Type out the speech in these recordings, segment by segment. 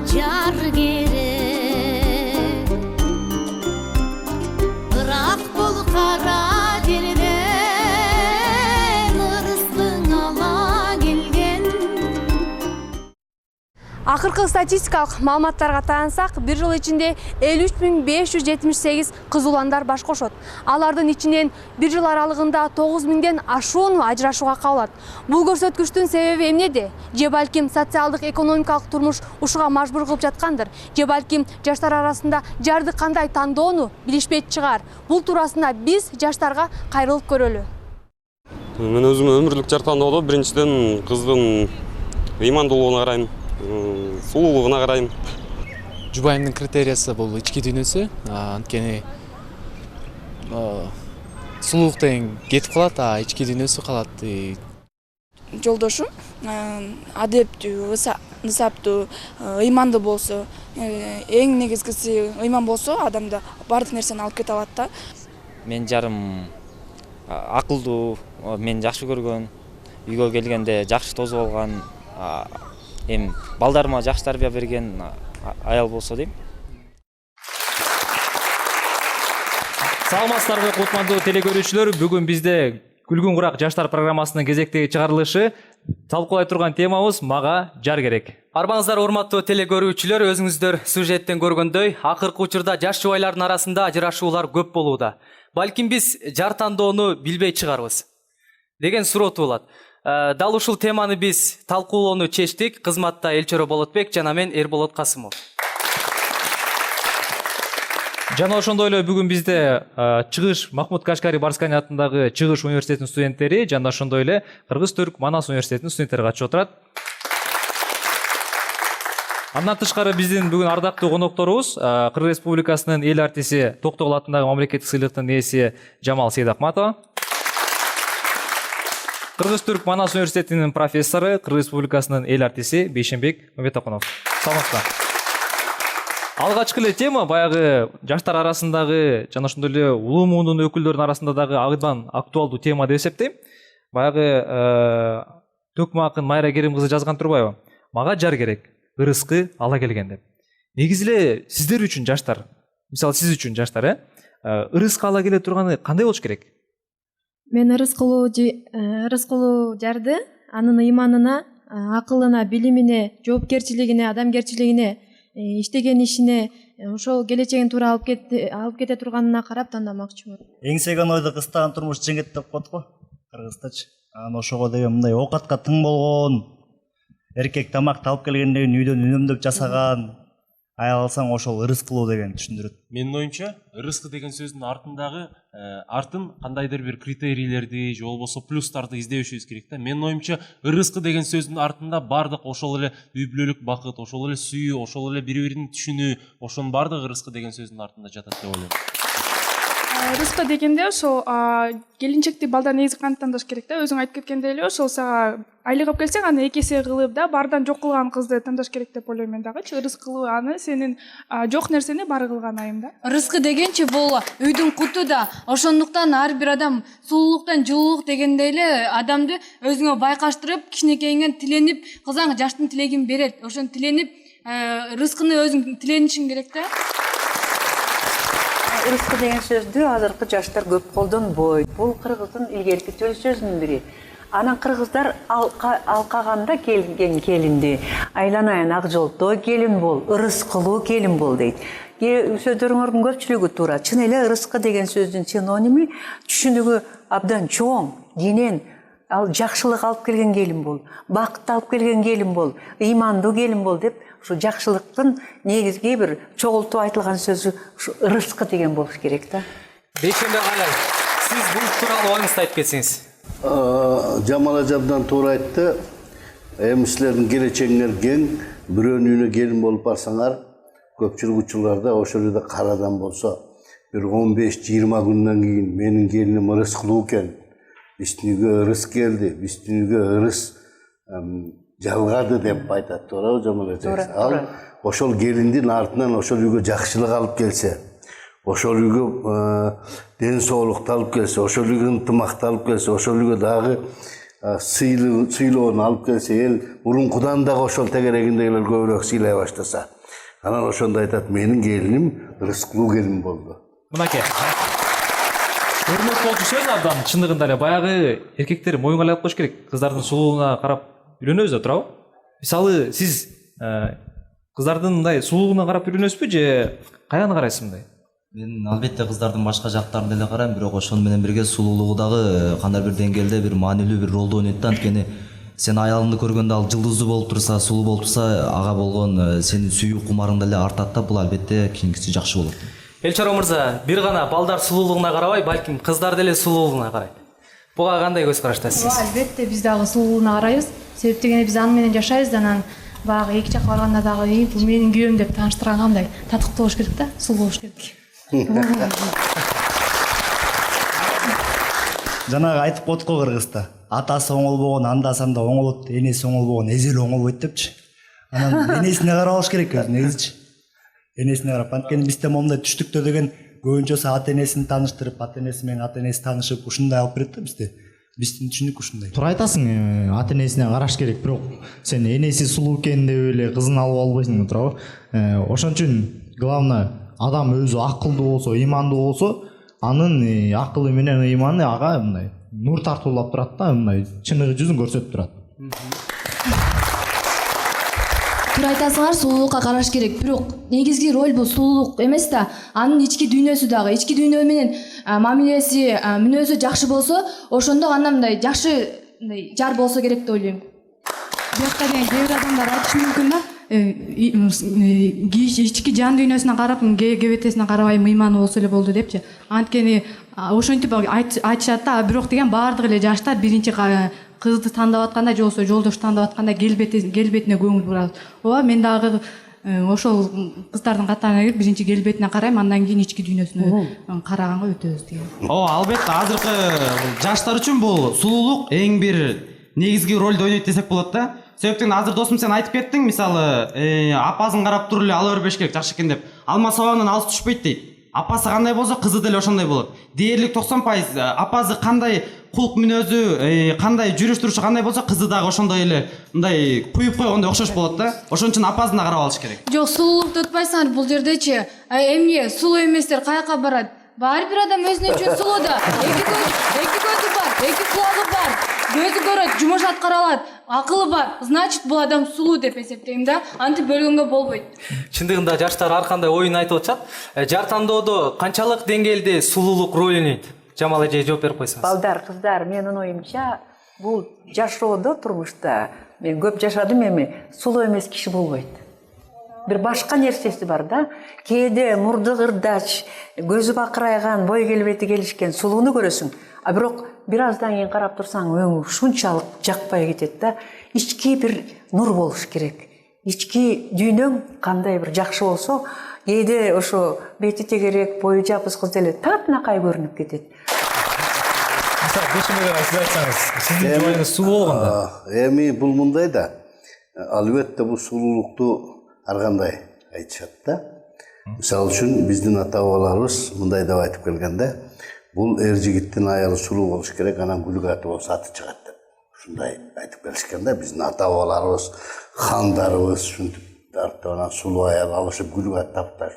жар керек. Бирок бул кара жерден ырыстың ала келген. Акыркы статистикалык маалыматтарга таянсак, бир жыл ичинде 53.578 кыз уландар баш кошот. Алардын ичинен бир жыл аралыгында 9.000ден ашууну ажырашууга кабылат. Бул көрсөткүчтүн себеби эмнеде? Же балким социалдык экономикалык турмуш ушуга мажбур кылып жаткандыр? Же балким жаштар арасында жарды кандай тандоону билишпейт чыгар? Бул туурасында биз жаштарга кайрылып көрөлү. Мен өзүм өмүрлүк жар тандоодо биринчиден кыздын ыймандуулугуна карайм, сулуулугуна карайм. Жубайымдын критериясы бул ички дүйнөсү. Анткени сулуулук деген кетип калат, а ички дүйнөсү калат. Жолдошум адептүү, ысаптуу, ыймандуу болсо, эң негизгиси ыйман болсо, адамда бардык нерсени алып кете алат да. Мен жарым акылдуу, мен жакшы көргөн, үйгө келгенде жакшы тосуп алган, эми балдарыма жакшы тарбия берген аял болсо дейм. Саламатсыздарбы кутмандуу телекөрүүчүлөр, бүгүн бизде Күлгүн Курак жаштар программасынын кезектеги чыгарылышы. Талкуулай турган темабыз мага жар керек. Арбаңыздар урматтуу телекөрүүчүлөр, өзүңүздөр сюжеттен көргөндөй, акыркы учурда жаш жубайлардын арасында ажырашуулар көп болууда. Балким биз жар тандоону билбей чыгарбыз деген суроо туулат. Дал ушул теманы биз талкуулоону чечтик. Кызматта Элчоро Болотбек жана мен Эрболот Касымов. Жана ошондой эле бүгүн бизде Чыгыш Махмуд Кашкари Барскани атындагы Чыгыш университетинин студенттери жана ошондой эле Кыргыз-Түрк Манас университетинин студенттери катышып отурат. Андан тышкары биздин бүгүн ардактуу конокторубуз Кыргыз Республикасынын эл артиси Токтогул атындагы мамлекеттик сыйлыктын ээси Жамал Сейдахматова, Кыргыз-Түрк Манас университетинин профессору, Кыргыз Республикасынын эл артиси Бейшенбек Мөметакунов. Саламатсыздар. Алгачкы эле тема баягы жаштар арасындагы жана ошондой эле улуу муундун өкүлдөрүнүн арасында дагы абдан актуалдуу тема деп эсептейм. Баягы Төкмө акын Майра Керим кызы жазган турбайбы? Мага жар керек, ырыскы ала келген деп. Негизи эле сиздер үчүн жаштар, мисалы сиз үчүн жаштар, ырыскы ала келе турганы кандай болуш керек? Мен ырыскылуу жарды анын ыйманына, акылына, билимине, жоопкерчилигине, адамгерчилигине, иштеген ишине, ошол келечегин туура алып кете турганына карап тандамакчымын. Эңсеген ойду кыстаган турмуш жеңет деп коет го кыргызча. Анан ошого деген мындай оокатка тың болгон, эркек тамакты алып келгенден кийин үйдөн үнөмдөп жасаган аял алсаң ошол ырыскылуу деген түшүндүрөт. Менин оюмча, ырыскы деген сөздүн артындагы артын кандайдыр бир критерийлерди же болбосо плюстарды издебешибиз керек да. Менин оюмча, ырыскы деген сөздүн артында бардык ошол эле үй бүлөлүк бакыт, ошол эле сүйүү, ошол эле бири-бирин түшүнүү, ошонун бардыгы ырыскы деген сөздүн артында жатат деп ойлойм. Ырыскы дегенде ошол келинчекти балдар негизи кантип тандаш керек да. Өзүң айтып кеткендей эле, ошол сага айлыгып келсең, аны эки эсе кылып да, бардан жок кылган кызды тандаш керек деп ойлойм мен дагычы. Ырыскылуу аны сенин жок нерсени бар кылган айым да. Ырыскы дегенчи бул үйдүн куту да. Ошондуктан ар бир адам сулуулуктан жылуулук дегендей эле адамды өзүңө байкаштырып, кичинекейиңен тиленип, кызың жаштын тилегин берет. Ошону тиленип, рызкыны өзүң тиленишиң керек да. Ырыскы деген сөздү азыркы жаштар көп колдонбойт. Бул кыргыздын илгерки төл сөзүнүн бири. Анан кыргыздар алкаганда келген келинди айланайын ак жолтой келин бол, ырыскылуу келин бол дейт. Сөздөрүңөрдүн көпчүлүгү туура. Чын эле ырыскы деген сөздүн синоними түшүнүгү абдан чоң, кенен, ал жакшылык алып келген келин бол, бакыт алып келген келин бол, ыймандуу келин бол деп ушу жакшылыктын негизги бир чогултуп айтылган сөзү ушу ырыскы деген болуш керек да. Бейшенбек агай, сиз бул тууралуу оюңузду айтып кетсеңиз. Жамал ажамдан туура айтты. Эми силердин келечегиңер кең, бирөөнүн үйүнө келин болуп барсаңар, көпчүлүк учурларда ошол жерде карадан болсо, бир 15-20 күндөн кийин менин келиним ырыскылуу экен, биздин үйгө ырыс келди, биздин үйгө ырыс жалгады деп айтат, туурабы Жамал эже? Ал ошол келиндин артынан ошол үйгө жакшылык алып келсе, ошол үйгө ден соолукту алып келсе, ошол үйгө ынтымакты алып келсе, ошол үйгө дагы сыйлоон алып келсе, эл мурункудан дагы ошол тегерегиндегилер көбүрөөк сыйлай баштаса, анан ошондо айтат, менин келиним рыскылуу келин болду. Мынакей. Өрмөк сөз абдан чындыгында эле баягы эркектер моюнга алып коюш керек. Кыздардын сулуулугуна карап үйрөнөбүз да, туурабы? Мисалы, сиз кыздардын мындай сулуулугуна карап үйрөнөсүзбү же каяны карайсыз мындай? Мен албетте кыздардын башка жактарын деле карайм, бирок ошону менен бирге сулуулугу дагы кандай бир деңгээлде бир маанилүү бир ролду ойнойт да. Анткени сен аялыңды көргөндө ал жылдыздуу болуп турса, сулуу болуп турса, ага болгон сени сүйүү кумарың деле артат да. Бул албетте кийинкиси жакшы болот. Элчара мырза, бир гана балдар сулуулугуна карабай, балким кыздар деле сулуулугуна карайт. Буга кандай көз караштасыз? Албетте биз дагы сулуулугуна карайбыз. Себеп дегенде биз аны менен жашайбыз да, анан баягы эки жакка барганда дагы бул менин күйөөм деп тааныштыргандай татыктуу болуш керек да, сулуу болуш керек. Жанагы айтып коет го кыргызда. Атасы оңолбогон анда санда оңолот, энеси оңолбогон эзел оңолбойт депчи. Анан энесине карап алыш керек өзү негизичи. Энесине карап, анткени бизде момундай түштүктө деген көбүнчөсү ата энесин тааныштырып, ата энеси менен ата энеси таанышып, ушундай алып берет да бизде. Биздин түшүнүк ушундай. Туура айтасың, ата энесине караш керек, бирок сен энеси сулуу экен деп эле кызын алып албайсың, туурабы? Ошон үчүн главное адам өзү акылдуу болсо, ыймандуу болсо, анын акылы менен ыйманы ага мындай нур тартуулап турат да, мындай чыныгы жүзүн көрсөтүп турат. Туура айтасыңар, сулуулукка караш керек, бирок негизги роль бул сулуулук эмес да, анын ички дүйнөсү дагы. Ички дүйнө менен мамилеси, мүнөзү жакшы болсо, ошондо анда мындай жакшы жар болсо керек деп ойлойм. Бияққа деген кейбір адамдар айтышы мүмкін да, ички жан дүйнөсүнө карап, кебетесине карабай мыйманы болсо эле болду депчи. Анткени ошентип айтышат да, бирок деген баардык эле жаштар биринчи кызды тандап атканда же болбосо жолдош тандап атканда келбетине көңүл бурат. Ооба, мен дагы ошол кыздардын катарына кирип биринчи келбетине карайм, андан кийин ички дүйнөсүнө караганга өтөбүз деген. Ооба, албетте азыркы жаштар үчүн бул сулуулук эң бир негизги ролду ойнойт десек болот да. Себептен азыр досум сен айтып кеттиң, мисалы, апасын карап туруп эле ала бербеш керек, жакшы экен деп. Алма сабагынан алыс түшпөйт дейт. Апасы кандай болсо, кызы деле ошондой болот. Дээрлик 90%, апасы кандай кулк мүнөзү, кандай жүрүш турушу кандай болсо, кызы дагы ошондой эле мындай куюп койгондой окшош болот да. Ошон үчүн апасына карап алыш керек. Жок, сулуулукту утпайсыңар бул жердечи. Эмне сулуу эместер каяка барат? Баары бир адам өзүнө үчүн сулуу да. Эки көзү бар, эки кулагы бар. Көзү көрөт, жумушат каралат, акылы бар. Значит, бул адам сулуу деп эсептейм да. Антип бөлгөнгө болбойт. Чындыгында жаштар ар кандай оюн айтып атышат. Жар тандоодо канчалык деңгээлде сулуулук роль ойнойт? Жамал эже жооп берип койсоңуз. Балдар, кыздар, менин оюмча, бул жашоодо, турмушта мен көп жашадым, эми сулуу эмес киши болбойт. Бир башка нерсеси бар да. Кээде мурду кырдач, көзү бакырайган, бой келбети келишкен сулууну көрөсүң. А бирок бир аздан кийин карап турсаң, өңү ушунчалык жакпай кетет да. Ички бир нур болуш керек. Ички дүйнөң кандай бир жакшы болсо, кээде ошо бети тегерек, бою жабыс кыз деле таптынакай көрүнүп кетет. Сиз айтсаңыз, сиздин жубайыңыз сулуу болгондо. Эми бул мындай да. Албетте бул сулуулукту ар кандай айтышат да. Мисалы үчүн биздин ата бабаларыбыз мындай деп айтып келгенде, бул эр жигиттин аялы сулуу болуш керек, анан гүлүк аты болсо аты чыгат деп. Ушундай айтып келишкен да, биздин ата бабаларыбыз, хандарыбыз ушинтип анан сулуу аял алышып гүлүк ат таптар.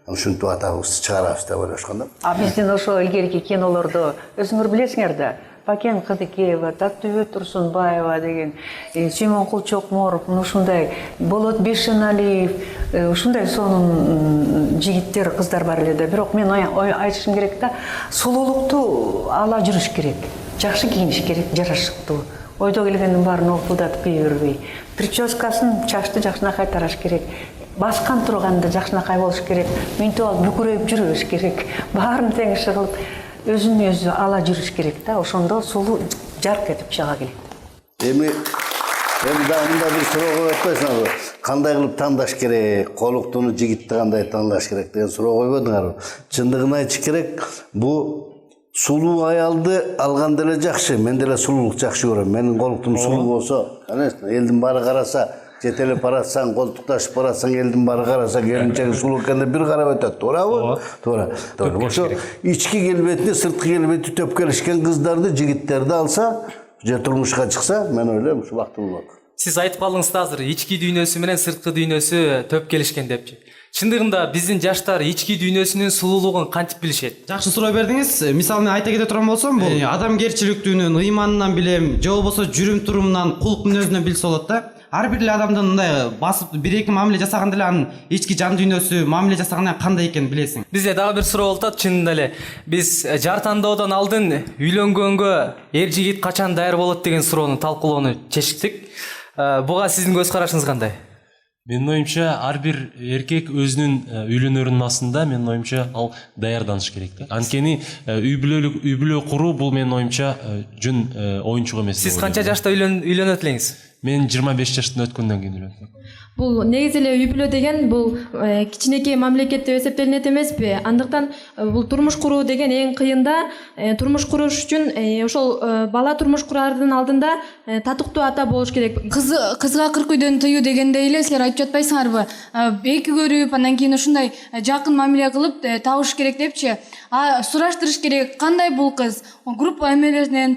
Ушинтип атабызды чыгарабыз деп ойлошкон да. А биздин ошо илгерки кинолордо өзүңөр билесиңер да, Бакен Кыдыкеева, Тактөбө Турсунбаева деген, Сүймөнкул Чокморов, ушундай Болот Бешеналиев, ушундай сонун жигиттер, кыздар бар эле да. Бирок мен айтышым керек да, сулуулукту ала жүрүш керек, жакшы кийиниш керек, жарашыктуу. Ойдо келгендин баарын олкулдатып кие бербей, прическасын, чачты жакшынакай тараш керек. Баскан турганда жакшынакай болуш керек, мүнтүп алып бүкүрөйүп жүрбөш керек. Баарын тең иши кылып, өзүн өзү ала жүрүш керек да. Ошондо сулуу жарк этип чыга келет. Эми дагы мындай бир суроо коюп атпайсыңарбы? Кандай кылып тандаш керек? Колуктуну жигитти кандай тандаш керек деген суроо койбодуңарбы? Чындыгын айтыш керек, бу сулуу аялды алган деле жакшы. Мен деле сулуулук жакшы көрөм. Менин колуктум сулуу болсо, элдин баары караса, жетелеп баратсаң, колтукташып баратсаң, элдин баары караса, келинчеги сулуу экен деп бир карап өтөт, туурабы? Туура. Ошо ички келбети, сырткы келбети төп келишкен кыздарды, жигиттерди алса, же турмушка чыкса мен ойлойм ушу бактылуу болот. Сиз айтып калдыңыз да азыр ички дүйнөсү менен сырткы дүйнөсү төп келишкен депчи. Чындыгында биздин жаштар ички дүйнөсүнүн сулуулугун кантип билишет? Жакшы суроо бердиңиз. Мисалы мен айта кете турган болсом, бул адамгерчиликтүүнүн, ыйманынан билем, же болбосо жүрүм турумунан, кулк мүнөзүнөн билсе болот да. Ар бир эле адамдын мындай басып бир-эки мамиле жасаганда эле анын ички жан дүйнөсү мамиле жасагандан кандай экенин билесиң. Бизде дагы бир суроо болуп атат, чынында эле. Биз жар тандоодон алдын үйлөнгөнгө эр жигит качан даяр болот деген суроону талкуулоону чечтик. Буга сиздин көз карашыңыз кандай? Менин оюмча ар бир эркек өзүнүн үйлөнөрүнүн асында менин оюмча ал даярданыш керек да. Анткени үй бүлө куруу бул менин оюмча жөн оюнчук эмес. Сиз канча жашта үйлөнөт элеңиз? Мен 25 жаштан өткөндөн кийин үйлөндүм. Бул негизи эле үй бүлө деген бул кичинекей мамлекет деп эсептелинет эмеспи? Андыктан бул турмуш куруу деген эң кыйында. Турмуш куруш үчүн ошол бала турмуш курардын алдында татыктуу ата болуш керек. Кызга 40 үйдөн тыюу дегендей эле силер айтып жатпайсыңарбы? Эки көрүп, андан кийин ушундай жакын мамиле кылып табыш керек депчи. Сураштырыш керек, кандай бул кыз? Группа эмелеринен,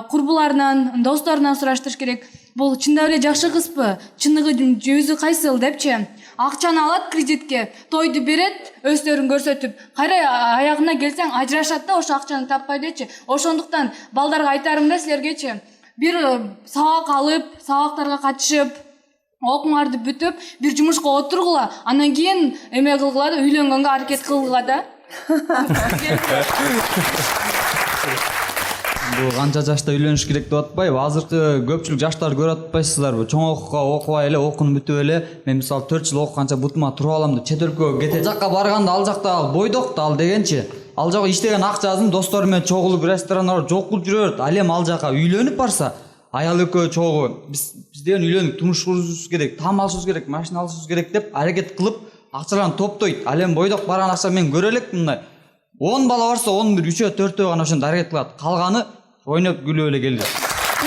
курбуларынан, досторунан сураштырыш керек. Бул чындап эле жакшы кызбы? Чыныгы жүзү кайсыл депчи? Акчаны алат кредитке, тойду берет, өздөрүн көрсөтүп, кайра аягына келсең ажырашат да ошо акчаны таппай дечи. Ошондуктан балдарга айтарым да силергечи, бир сабак алып, сабактарга катышып, окуңарды бүтүп, бир жумушка отургула, андан кийин эме кылгыла да, үйлөнгөнгө аракет кылгыла да. Бул канча жашта үйлөнүш керек деп атпайбы? Азыркы көпчүлүк жаштар көрүп атпайсыздарбы? Чоң окууга окубай эле, окууну бүтүп эле, мен мисалы 4 жыл окуганча бутума туруп алам деп чет өлкөгө кетет. Ал жакка барганда ал жакта бойдок да ал дегенчи. Ал жакка иштеген акчасын достору менен чогулуп ресторандарга жокулуп жүрө берет. Ал эми ал жакка үйлөнүп барса, аял экөө чогуу биз деген үйлөнүп турмуш курушубуз керек, таам алышыбыз керек, машина алышыбыз керек деп аракет кылып акчаларын топтойт. Ал эми бойдок барган акча мен көрө элекмин мындай. 10 бала барса 11 3-өө 4-өө гана ошондо аракет кылат. Калганы ойноп күлүп эле келди.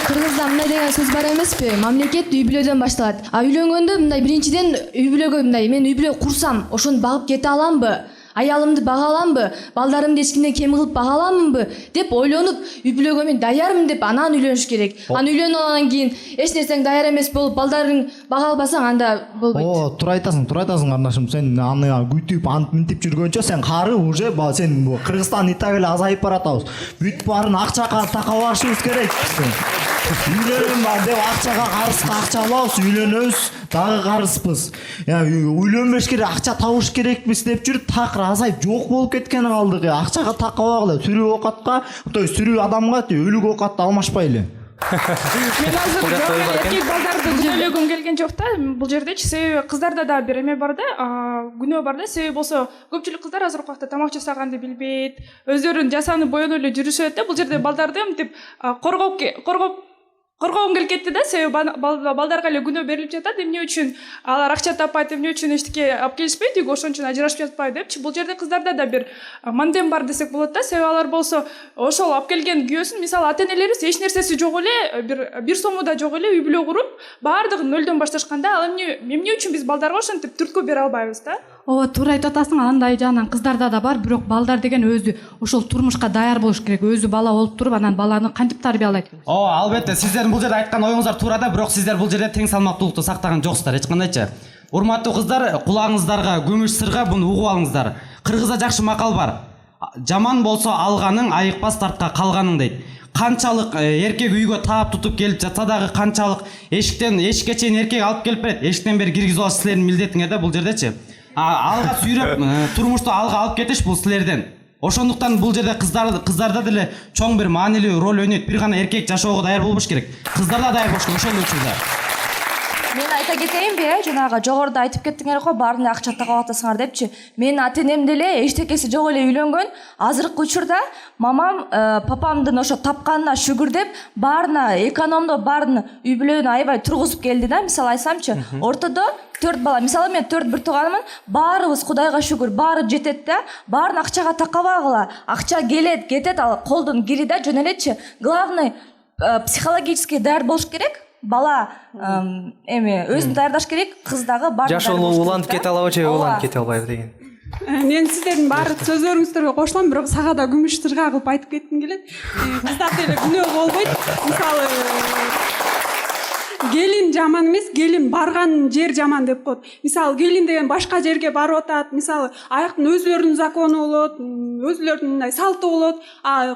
Кыргызда мындай деген сөз бар эмеспи? Мамлекет үй бүлөдөн башталат. Үйлөнгөндө мындай биринчиден үй бүлөгө мындай мен үй бүлө курсам, ошону багып кете аламбы? Аялымды бага аламбы? Балдарымды эч кимден кем кылып бага аламынбы? деп ойлонуп, үй бүлөгө мен даярмын деп анан үйлөнүш керек. Аны үйлөнүп алгандан кийин эч нерсең даяр эмес болуп, балдарың бага албасаң анда болбойт. Тура айтасың карындашым. Сен аны күтүп, антип минтип жүргөнчө сен кары уже сен Кыргызстан и так эле азайып баратабыз. Бүтүп баарын акчага такабашыбыз керек. Үйлөнөм деп акчага акча алабыз, үйлөнөбүз, дагы карызбыз. Үйлөнбеш керек, акча табыш керекпиз деп жүрүп такыр азайып жок болуп кеткен калдык. Акчага такабагыла, сүрүү оокатка, сүрүү адамга өлүк оокатты алмашпайлы. Мен азыр эркек балдарды күнөөлөгүм келген жок да. Бул жердечи себеби кыздарда да бир эме бар да, күнөө бар да. Себеби болсо көпчүлүк кыздар азыр убакта тамак жасаганды билбейт, өздөрүн жасанып боенуп эле жүрүшөт да. Бул жерде балдарды мынтип коргоогум келип кетти да. Себеби балдарга эле күнөө берилип жатат. Эмне үчүн алар акча таппайт, эмне үчүн эчтеке алып келишпейт үйгө, ошон үчүн ажырашып жатпайбы депчи. Бул жерде кыздарда да бир мандем бар десек болот да. Себеби алар болсо ошол алып келген күйөөсүн, мисалы ата-энелерибиз эч нерсеси жок эле, бир сому да жок эле үй бүлө куруп, баардыгын нөлдөн башташканда, ал эмне үчүн биз балдарга ошентип түрткү бере албайбыз да? Ооба, туура айтып атасың. Андай жагынан кыздарда да бар, бирок балдар деген өзү ошол турмушка даяр болуш керек. Өзү бала болуп туруп, анан баланы кантип тарбиялайт? Албетте, сиздердин бул жерде айткан оюңуздар туура да, бирок сиздер бул жерде тең салмактуулукту сактаган жоксуздар эч кандайча. Урматтуу кыздар, кулагыңыздарга күмүш сырга буну угуп алыңыздар. Кыргызда жакшы макал бар. Жаман болсо алганың, айыкпас тартка калганың дейт. Канчалык эркек үйгө таап тутуп келип жатса дагы, канчалык эшикке чейин эркек алып келип берет, эшиктен бери киргизип алыш силердин милдетиңер да бул жердечи. Алга сүйрөп, турмушту алга алып кетиш бул силерден. Ошондуктан бул жерде кыздарда деле чоң бир маанилүү роль ойнойт. Бир гана эркек жашоого даяр болбош керек. Кыздар да даяр болуш керек, ошондой учурда. Мен айта кетейинби, жанагы жогоруда айтып кеттиңер го, баарын акча тагып атасыңар депчи. Менин ата-энем деле эчтекеси жок эле үйлөнгөн. Азыркы учурда мамам папамдын ошо тапканына шүгүр деп, баарына экономдо баарын үй бүлөнү аябай тургузуп келди да. Мисалы айтсамчы, ортодо 4 бала, мисалы мен 4 бир тууганымын, баарыбыз Кудайга шүгүр, баары жетет да, баарын акчага такабагыла. Акча келет, кетет, ал колдун кири да жөн элечи. Главный психологически даяр болуш керек. Бала эми өзүн даярдаш керек, кыз дагы бар. Жашоолуу уланып кете алабы же уланып кете албайбы деген. Мен сіздердің барлық сөздеріңіздерге қосыламын, бірақ саға да күміш тырға қылып айтып кеткім келеді. Қыздар деле күнөө болбойт. Мысалы, келин жаман емес, келин барған жер жаман деп коет. Мисалы, келин деген башка жерге барып атат. Мисалы, аяктын өзүлөрүнүн закону болот, өзүлөрүнүн мындай салты болот.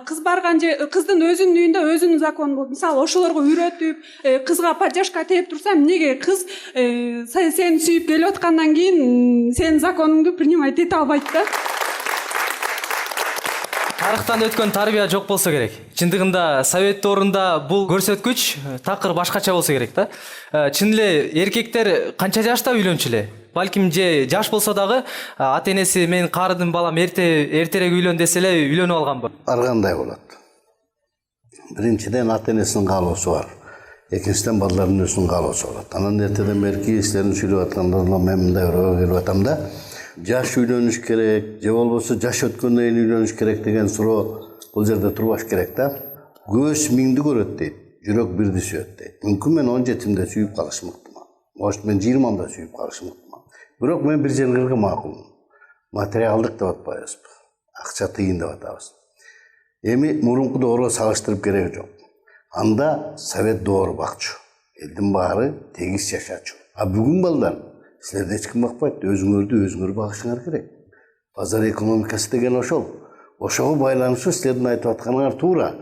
Кыз барган жер, кыздын өзүнүн үйүндө өзүнүн закону болот. Мисалы, ошолорго үйрөтүп, кызга поддержка тээп турса, эмнеге кыз сени сүйүп келип аткандан кийин сенин законуңду принимать эте албайт да? Тарыхтан өткөн тарбия жок болсо керек. Чындыгында совет доорунда бул көрсөткүч такыр башкача болсо керек да. Чын эле эркектер канча жашта үйлөнчү эле? Балким же жаш болсо дагы ата энеси мен карыдын балам эртерээк үйлөн десе эле үйлөнүп алганбы? Ар кандай болот. Биринчиден ата энесинин каалоосу бар. Экинчиден балдардын өзүнүн каалоосу болот. Анан эртеден берки силердин сүйлөп атканда мен мындай өрөөгө келип атам да. Жаш үйлөнүш керек, же болбосо жаш өткөндөн кийин үйлөнүш керек деген суроо бул жерде турбаш керек да. Көз миңди көрөт дейт, жүрөк бирди сүйөт дейт. Мүмкүн мен 17-имде сүйүп калышым ыктымал. Может мен 20-мда сүйүп калышым ыктымал. Бирок мен бир жерлерге макулмун. Материалдык деп атпайбызбы? Акча тыйын деп атабыз. Эми мурунку доорго салыштырып кереги жок. Анда совет доору бакчу. Элдин баары тегиз жашачу. А бүгүн балдар силерди эч ким бакпайт, өзүңөр багышыңар керек. Базар экономикасы деген ошол. Ошого байланыштуу силердин айтып атканыңар туура.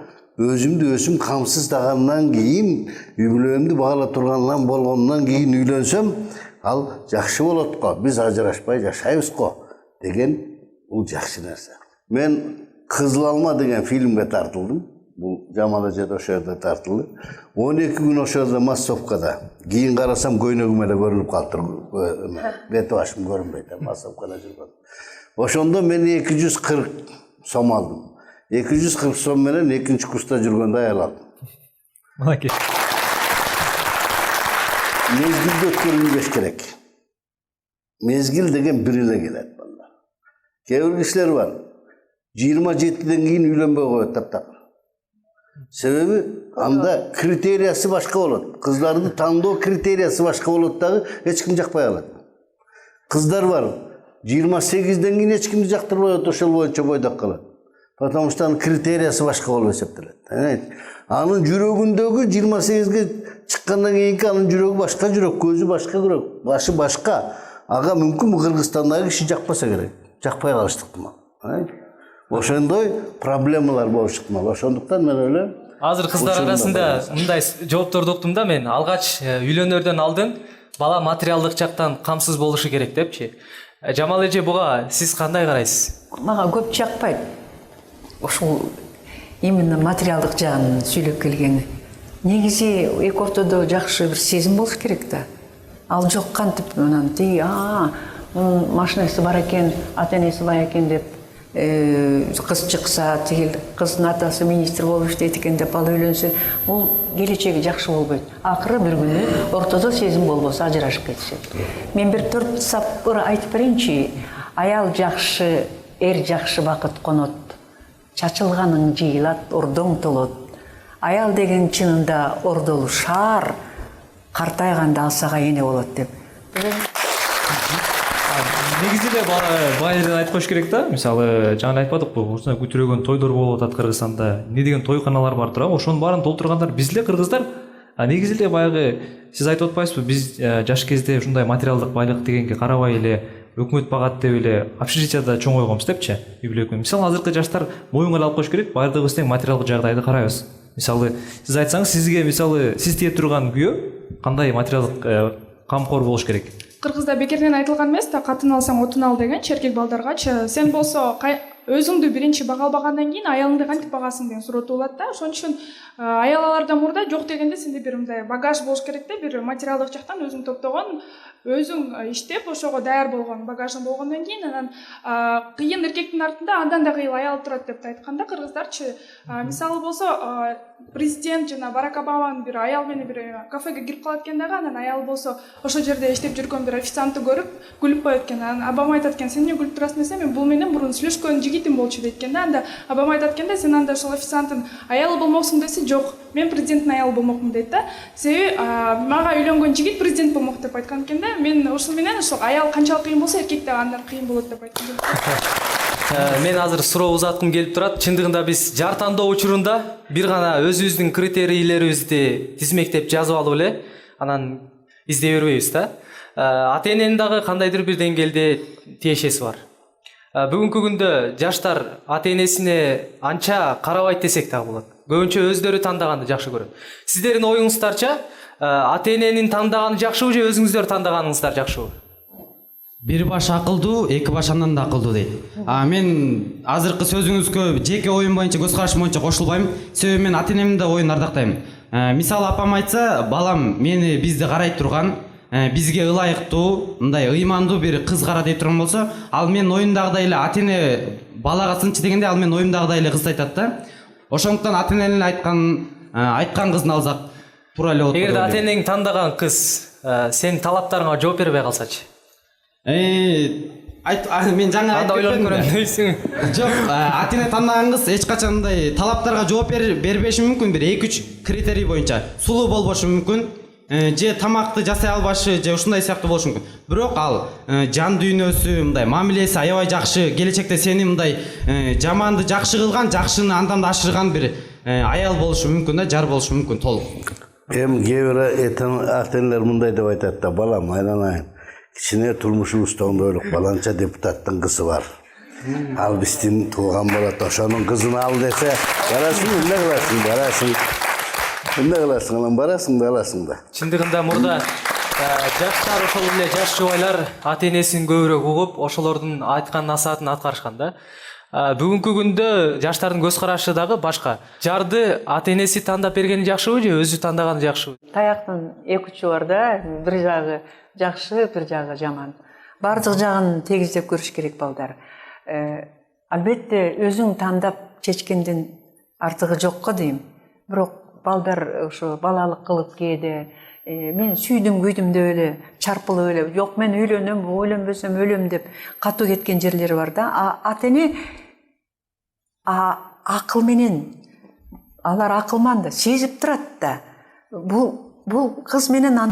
Өзүмдү өзүм камсыздагандан кийин, үй бүлөмдү багала тургандан болгондон кийин үйлөнсөм, ал жакшы болот го. Биз ажырашпай жашайбыз го деген бул жакшы нерсе. Мен Кызыл алма деген фильмге тартылдым. Бул Жамал эже ошол жерде тартылды. 12 күн ошол жерде массовкада. Кийин карасам көйнөгүм эле көрүнүп калыптыр. Бет башым көрүнбөйт, массовкада жүргөн. Ошондо мен 240 сом алдым. 240 сом менен экинчи курста жүргөндө аял алдым. Мынакей. Мезгилди өткөрүлбеш керек. Мезгил деген бир эле келет балдар. Кээ бир кишилер бар. 27-ден кийин үйлөнбөй коет таптакыр. Себеби анда критериясы башка болот. Кыздарды тандоо критериясы башка болот дагы эч ким жакпай калат. Кыздар бар. 28-ден кийин эч кимди жактырбай ошол боюнча бойдок калат. Потому что анын критериясы башка болуп эсептелет. Анын жүрөгүндөгү 28-ге чыккандан кийинки анын жүрөгү башка жүрөк, көзү башка жүрөк, башы башка. Ага мүмкүн Кыргызстандагы киши жакпаса керек. Жакпай калыштык мына. Ошондой проблемалар болушу ыктымал. Ошондуктан мен ойлойм. Азыр кыздар арасында мындай жоопторду уктум да мен. Алгач үйлөнөрдөн алдын бала материалдык жактан камсыз болушу керек депчи. Жамал эже буга сиз кандай карайсыз? Мага көп жакпайт. Ошол именно материалдык жагын сүйлөп келгени. Негизи эки ортодо жакшы бир сезим болуш керек да. Ал жок кантип анан машинасы бар экен, ата энеси бар экен деп кыз чыкса, тигил кыздын атасы министр болуп иштейт экен деп ал үйлөнсө, бул келечеги жакшы болбойт. Акыры бир күнү ортодо сезим болбосо ажырашып кетишет. Мен бир 4 сапыр айтып берейинчи. Аял жакшы, эр жакшы бакыт конот. Чачылганың жыйылат, ордоң толот. Аял деген чынында ордолу шаар, картайганда алсага эне болот деп. Негизи эле байыры айтып коюш керек да. Мисалы, жаңы айтпадыкпы, осундай күтүрөгөн тойлор болуп атат Кыргызстанда. Не деген тойканалар бар тура, ошонун баарын толтургандар биз эле кыргыздар. Негизи эле баягы сиз айтып атпайсызбы, биз жаш кезде ушундай материалдык байлык дегенге карабай эле өкмөт багат деп эле общежитияда чоңойгонбуз депчи. Мисалы, азыркы жаштар моюнга алып коюш керек, баардыгыбыз тең материалдык жагдайды карайбыз. Мисалы, сиз айтсаңыз, сизге мисалы сиз тие турган күйөө кандай материалдык камкор болуш керек? Кыргызда бекерден айтылган эмес да, катын алсаң отун ал деген эркек балдаргачы. Сен болсо өзүңдү биринчи бага албагандан кийин аялыңды кантип багасың деген суроо туулат да. Ошон үчүн аялалардан мурда жок дегенде сенде бир мындай багаж болуш керек да, бир материалдык жактан өзүң топтогон, өзүң иштеп ошого даяр болгон багажың болгондон кийин анан кыйын эркектин артында андан да кыйын аял турат деп айтканда кыргыздарчы. Мисалы болсо президент жана Барак Обаманын бир аял менен бир кафеге кирип калат экен дагы, анан аял болсо ошол жерде иштеп жүргөн бир официантты көрүп күлүп коет экен. Анан Обама айтат экен: "Сен эмне күлүп турасың?" десе, "Мен бул менен мурун сүйлөшкөн жигитим болчу" дейт экен да. Анда Обама айтат экен да: "Сен анда ошол официанттын аялы болмоксуң" десе, "Жок, мен президенттин аялы болмокмун" дейт да. Себеби мага үйлөнгөн жигит президент болмок деп айткан экен да. мен ушул менен ушул аял канчалык кыйын болсо эркек да андан кыйын болот деп айткым келет. Мен азыр суроо узаткым келип турат. Чындыгында биз жар тандоо учурунда бир гана өзүбүздүн критерийлерибизди тизмектеп жазып алып эле анан издей бербейбиз да. Ата эненин дагы кандайдыр бир деңгээлде тиешеси бар. Бүгүнкү күндө жаштар ата энесине анча карабайт десек дагы болот. Көбүнчө өздөрү тандаганды жакшы көрөт. Сиздердин оюңуздарча ата эненин тандаганы жакшыбы же өзүңүздөр тандаганыңыздар жакшыбы? Бир баш акылдуу, эки баш андан да акылдуу дейт. Мен азыркы сөзүңүзгө жеке оюм боюнча, көз карашым боюнча кошулбайм. Себеби мен ата энемдин да оюн ардактайм. Мисалы апам айтса, балам мени бизди карай турган, бизге ылайыктуу, мындай ыймандуу бир кыз кара дей турган болсо, ал менин оюмдагыдай эле ата эне балага сынчы дегенде ал менин оюмдагыдай эле кызды айтат да. Ошондуктан ата эненин айткан кызын алсак туура эле болот. Эгерде ата энең тандаган кыз сенин талаптарыңа жооп бербей калсачы? Мен жаңа айтып ойлонуп көрөм дейсиң. Жок, ата эне тандаган кыз эч качан мындай талаптарга жооп бербеши мүмкүн, бир 2-3 критерий боюнча. Сулуу болбошу мүмкүн, же тамакты жасай албашы, же ушундай сыяктуу болушу мүмкүн. Бирок ал жан дүйнөсү, мындай мамилеси аябай жакшы, келечекте сени мындай жаманды жакшы кылган, жакшыны андан да ашырган бир аял болушу мүмкүн да, жар болушу мүмкүн толук. Кээ бир ата энелер мындай деп айтат да, балам айланайын. Кичине турмушубуздагы ойлоп баланча депутаттын кызы бар. Ал биздин тууган болот, ошонун кызын ал десе, барасың, эмне кыласың, барасың. Эмне кыласың, анан барасың да аласың да. Чындыгында мурда жаштар ошол эле жаш жубайлар ата энесин көбүрөөк угуп, ошолордун айткан насаатын аткарышкан да. Бүгүнкү күндө жаштардын көз карашы дагы башка. Жарды ата энеси тандап бергени жакшыбы же өзү тандаганы жакшыбы? Таяктын эки учу бар да, бир жагы жакшы, бир жагы жаман. Бардык жагын тегиздеп көрүш керек балдар. Албетте өзүң тандап чечкендин артыгы жокко дейм. Бирок балдар ошо балалык кылып кээде мен сүйдүм күйдүм деп эле чарпылып эле жок мен үйлөнөм, үйлөнбөсөм өлөм деп катуу кеткен жерлери бар да. Ата эне акыл менен алар акылман да сезип турат да. Бул кыз менен